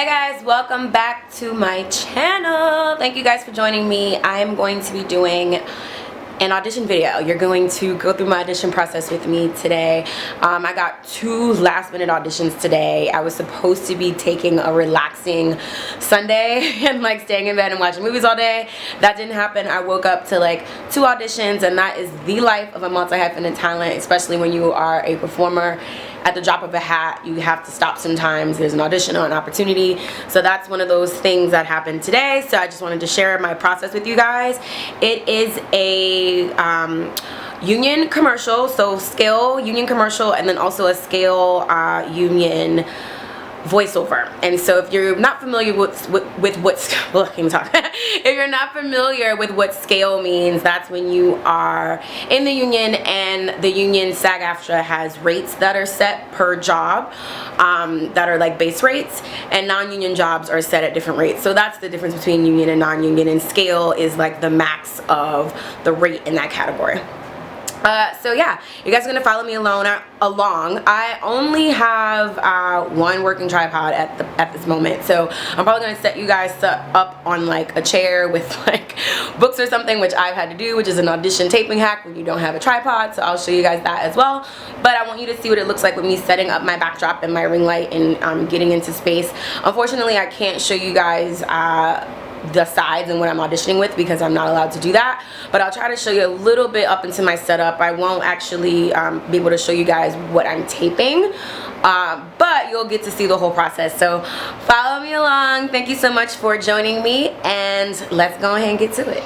Hey guys, welcome back to my channel. Thank you guys for joining me. I am going to be doing an audition video. You're going to go through my audition process with me today. I got 2 last-minute auditions today. I was supposed to be taking a relaxing Sunday and like staying in bed and watching movies all day. That didn't happen. I woke up to like 2 auditions, and that is the life of a multi-hyphenate talent, especially when you are a performer. At the drop of a hat, you have to stop sometimes. There's an audition or an opportunity. So that's one of those things that happened today. So I just wanted to share my process with you guys. It is a union commercial, so scale union commercial, and then also a scale union voiceover. And so if you're not familiar with what's if you're not familiar with what scale means, that's when you are in the union and the union SAG-AFTRA has rates that are set per job that are like base rates, and non-union jobs are set at different rates. So that's the difference between union and non-union, and scale is like the max of the rate in that category. So yeah, you guys are gonna follow me along. I only have 1 working tripod at this moment, so I'm probably gonna set you guys up on like a chair with like books or something, which I've had to do, which is an audition taping hack when you don't have a tripod. So I'll show you guys that as well. But I want you to see what it looks like with me setting up my backdrop and my ring light and getting into space. Unfortunately, I can't show you guys the sides and what I'm auditioning with because I'm not allowed to do that, but I'll try to show you a little bit up into my setup. I won't actually be able to show you guys what I'm taping, but you'll get to see the whole process. So follow me along. Thank you so much for joining me, and let's go ahead and get to it.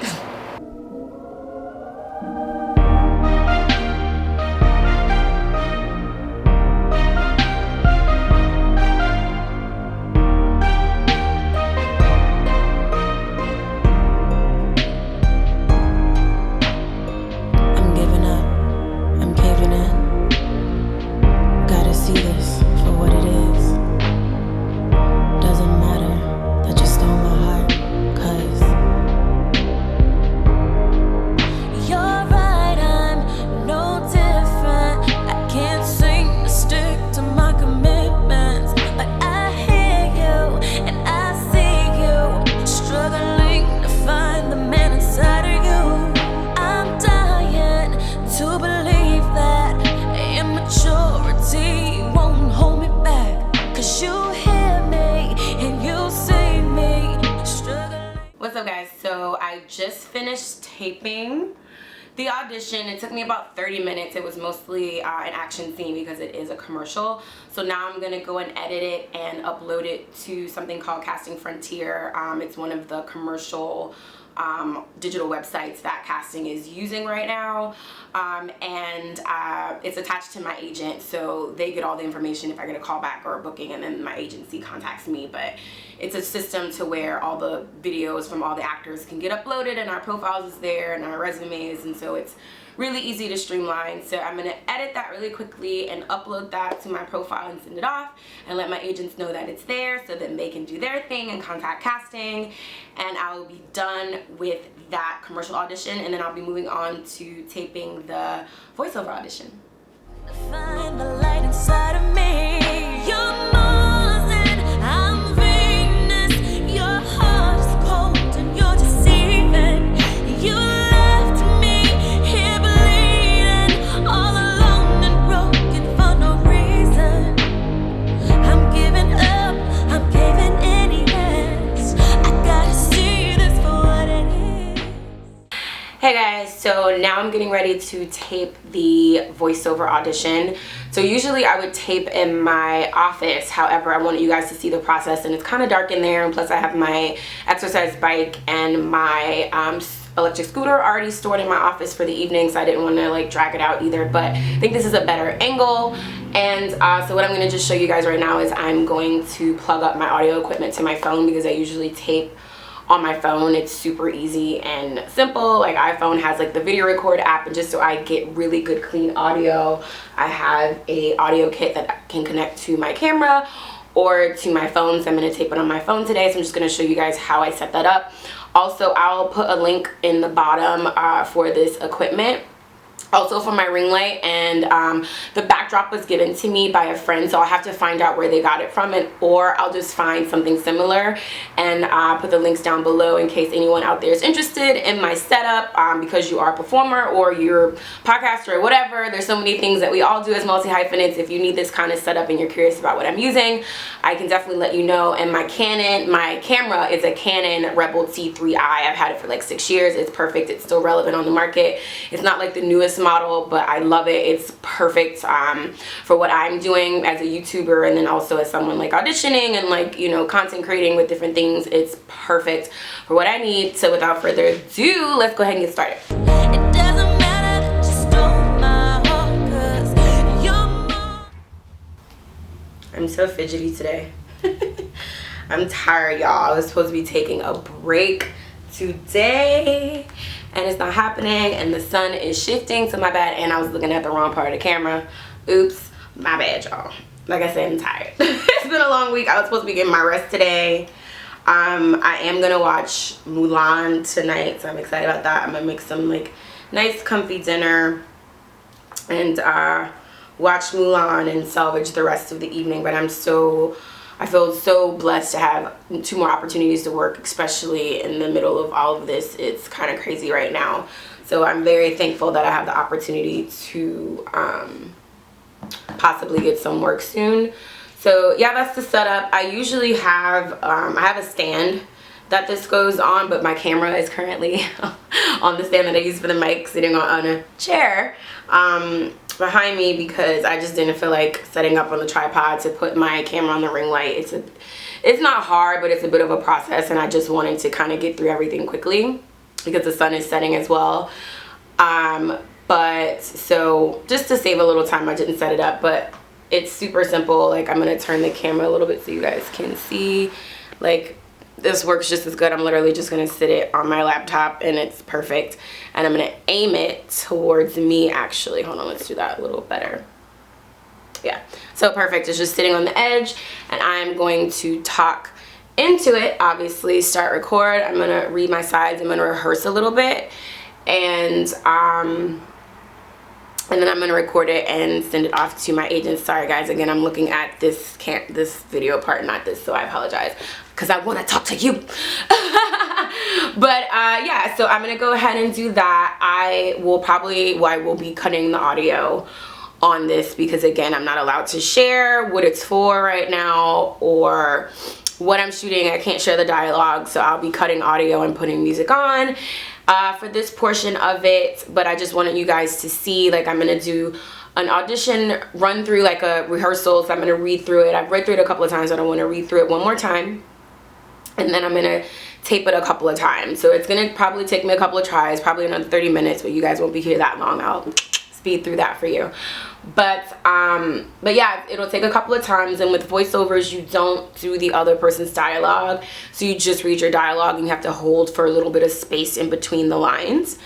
What's up guys? So I just finished taping the audition. It took me about 30 minutes. It was mostly an action scene because it is a commercial. So now I'm gonna go and edit it and upload it to something called Casting Frontier. It's one of the commercial digital websites that casting is using right now, and it's attached to my agent, so they get all the information if I get a call back or a booking, and then my agency contacts me. But it's a system to where all the videos from all the actors can get uploaded, and our profiles is there and our resumes, and so it's really easy to streamline. So I'm gonna edit that really quickly and upload that to my profile and send it off and let my agents know that it's there so that they can do their thing and contact casting, and I will be done with that commercial audition, and then I'll be moving on to taping the voiceover audition. Find the light inside of me. You're Mars and I'm Venus. Your heart is cold and you're deceiving. You left me here bleeding, all alone and broken for no reason. I'm giving up, I'm giving in, yes. I gotta see this for what it is. Hey guys, so now I'm getting ready to tape the voiceover audition. So usually I would tape in my office, however I wanted you guys to see the process, and it's kind of dark in there, and plus I have my exercise bike and my electric scooter already stored in my office for the evening, so I didn't want to like drag it out either, but I think this is a better angle. And so what I'm going to just show you guys right now is I'm going to plug up my audio equipment to my phone because I usually tape on my phone. It's super easy and simple. Like iPhone has like the video record app, and just so I get really good clean audio, I have a audio kit that can connect to my camera or to my phone. So I'm going to tape it on my phone today, so I'm just going to show you guys how I set that up. Also, I'll put a link in the bottom for this equipment. also for my ring light, and the backdrop was given to me by a friend, so I'll have to find out where they got it from, and or I'll just find something similar and put the links down below in case anyone out there is interested in my setup, because you are a performer or you're a podcaster or whatever. There's so many things that we all do as multi-hyphenates. If you need this kind of setup and you're curious about what I'm using, I can definitely let you know. And my camera is a Canon Rebel T3i. I've had it for like 6 years. It's perfect. It's still relevant on the market. It's not like the newest model, but I love it. It's perfect for what I'm doing as a YouTuber, and then also as someone like auditioning and like, you know, content creating with different things. It's perfect for what I need. So without further ado, let's go ahead and get started. It doesn't matter, just stole my heart, 'cause you're my... I'm so fidgety today. I'm tired, y'all. I was supposed to be taking a break today and it's not happening, and the sun is shifting, so my bad. And I was looking at the wrong part of the camera. Oops, my bad, y'all. Like I said, I'm tired. It's been a long week. I was supposed to be getting my rest today. I am gonna watch Mulan tonight, so I'm excited about that. I'm gonna make some like nice comfy dinner and watch Mulan and salvage the rest of the evening. But I feel so blessed to have 2 more opportunities to work, especially in the middle of all of this. It's kind of crazy right now. So I'm very thankful that I have the opportunity to possibly get some work soon. So yeah, that's the setup. I usually have, I have a stand that this goes on, but my camera is currently on the stand that I use for the mic, sitting on a chair behind me, because I just didn't feel like setting up on the tripod to put my camera on the ring light. It's not hard, but it's a bit of a process, and I just wanted to kind of get through everything quickly because the sun is setting as well. But so just to save a little time, I didn't set it up, but it's super simple. Like, I'm gonna turn the camera a little bit so you guys can see. Like, this works just as good. I'm literally just gonna sit it on my laptop and it's perfect. And I'm gonna aim it towards me, actually. Hold on, let's do that a little better. Yeah, so perfect. It's just sitting on the edge, and I'm going to talk into it, obviously, start record. I'm gonna read my sides. I'm gonna rehearse a little bit, and then I'm gonna record it and send it off to my agent. Sorry guys, again, I'm looking at this video part, not this, so I apologize, because I want to talk to you. But yeah, so I'm gonna go ahead and do that. I will be cutting the audio on this, because again, I'm not allowed to share what it's for right now or what I'm shooting. I can't share the dialogue, so I'll be cutting audio and putting music on for this portion of it. But I just wanted you guys to see, like, I'm gonna do an audition run through, like a rehearsal. So I'm gonna read through it. I've read through it a couple of times. I don't want to read through it one more time, and then I'm gonna tape it a couple of times. So it's gonna probably take me a couple of tries, probably another 30 minutes, but you guys won't be here that long. I'll speed through that for you. But yeah, it'll take a couple of times, and with voiceovers, you don't do the other person's dialogue, so you just read your dialogue, and you have to hold for a little bit of space in between the lines.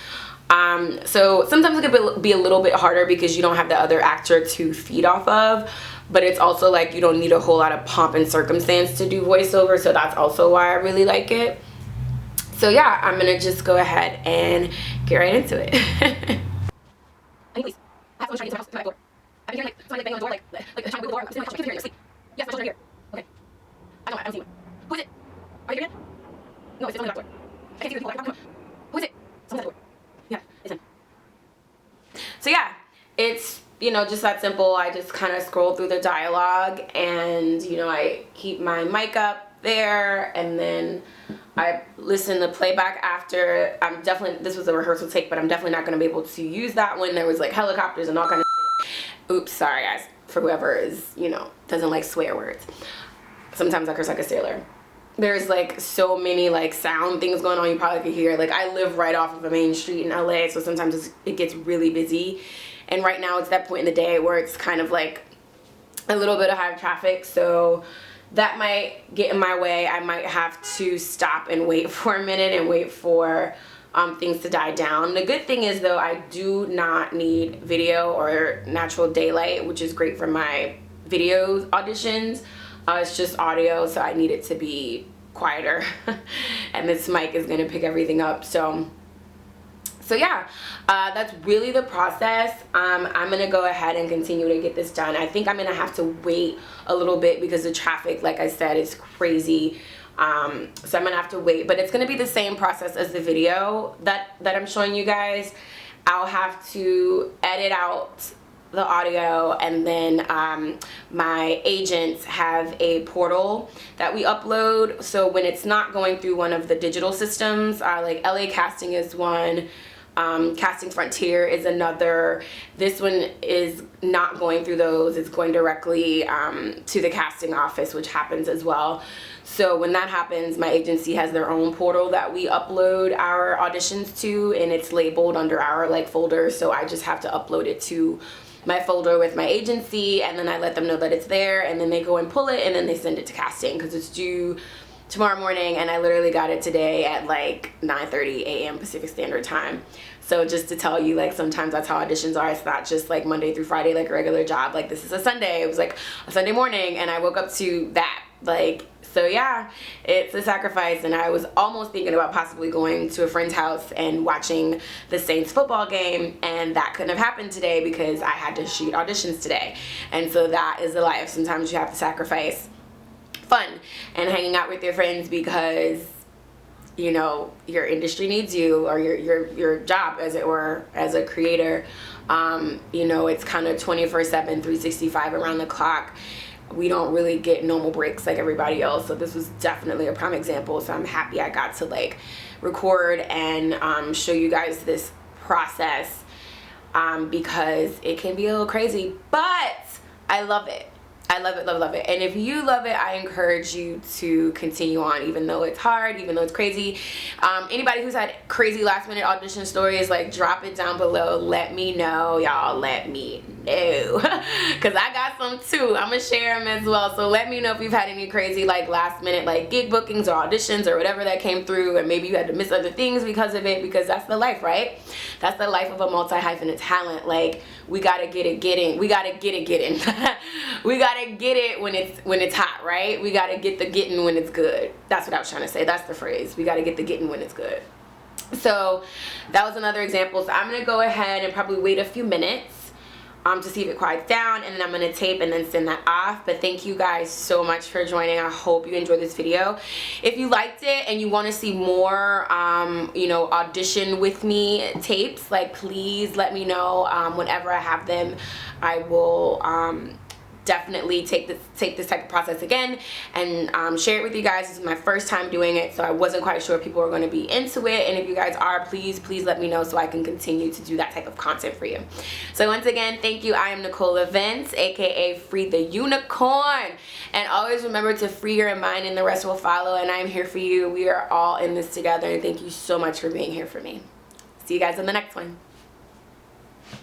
So sometimes it could be a little bit harder because you don't have the other actor to feed off of, but it's also like you don't need a whole lot of pomp and circumstance to do voiceover, so that's also why I really like it. So yeah, I'm gonna just go ahead and get right into it. Please. I have someone trying to get to my door. I've been hearing like somebody banging on the door, like trying to move the door. I'm sitting on my couch. I keep hearing you sleep. Yes, my children are here. Okay. I don't see anyone. Who is it? Are you here yet? No, it's on the back door. I can't see the people. Come on. Who is it? Someone's at the door. Yeah, it's him. So yeah, it's, you know, just that simple. I just kind of scroll through the dialogue, and you know, I keep my mic up there, and then I listen to playback after. This was a rehearsal take, but I'm definitely not going to be able to use that one. There was like helicopters and all kind of shit. Oops, sorry guys, for whoever is, you know, doesn't like swear words. Sometimes I curse like a sailor. There's like so many like sound things going on, you probably could hear. Like, I live right off of a main street in LA, so sometimes it gets really busy. And right now it's that point in the day where it's kind of like a little bit of high traffic, so that might get in my way. I might have to stop and wait for a minute and wait for things to die down. The good thing is though, I do not need video or natural daylight, which is great for my video auditions. It's just audio, so I need it to be quieter. And this mic is gonna pick everything up. So So yeah, that's really the process. I'm gonna go ahead and continue to get this done. I think I'm gonna have to wait a little bit because the traffic, like I said, is crazy. So I'm gonna have to wait, but it's gonna be the same process as the video that I'm showing you guys. I'll have to edit out the audio, and then my agents have a portal that we upload. So when it's not going through one of the digital systems, like LA Casting is one, Casting Frontier is another. This one is not going through those. It's going directly to the casting office, which happens as well. So when that happens, my agency has their own portal that we upload our auditions to, and it's labeled under our like folder. So I just have to upload it to my folder with my agency, and then I let them know that it's there, and then they go and pull it, and then they send it to casting because it's due tomorrow morning, and I literally got it today at like 9:30 a.m. Pacific Standard Time. So just to tell you, like, sometimes that's how auditions are. It's not just like Monday through Friday like a regular job. Like, this is a Sunday. It was like a Sunday morning, and I woke up to that. Like, so yeah, it's a sacrifice, and I was almost thinking about possibly going to a friend's house and watching the Saints football game, and that couldn't have happened today because I had to shoot auditions today. And so that is the life. Sometimes you have to sacrifice fun and hanging out with your friends because, you know, your industry needs you, or your job, as it were, as a creator. You know, it's kind of 24/7, 365 around the clock. We don't really get normal breaks like everybody else, so this was definitely a prime example. So I'm happy I got to like record and show you guys this process, because it can be a little crazy, but I love it. I love it, love it. And if you love it, I encourage you to continue on, even though it's hard, even though it's crazy. Anybody who's had crazy last minute audition stories, like, drop it down below. Let me know, y'all. Let me know. Because I got some too. I'm going to share them as well. So let me know if you've had any crazy, like, last minute, like, gig bookings or auditions or whatever that came through. And maybe you had to miss other things because of it, because that's the life, right? That's the life of a multi-hyphenate talent. Like, we got to get it getting. We got to get it getting. We got to get it when it's hot, right? We got to get the getting when it's good. That's what I was trying to say. That's the phrase. We got to get the getting when it's good. So that was another example. So I'm going to go ahead and probably wait a few minutes to see if it quiets down, and then I'm going to tape and then send that off. But thank you guys so much for joining. I hope you enjoyed this video. If you liked it and you want to see more you know, audition with me tapes, like, please let me know. Whenever I have them, I will definitely take this type of process again and share it with you guys. This is my first time doing it, so I wasn't quite sure if people were going to be into it, and if you guys are, please let me know so I can continue to do that type of content for you. So once again, thank you. I am Nicola Vince, aka Free the Unicorn, and always remember to free your mind and the rest will follow. And I'm here for you. We are all in this together, and thank you so much for being here for me. See you guys in the next one.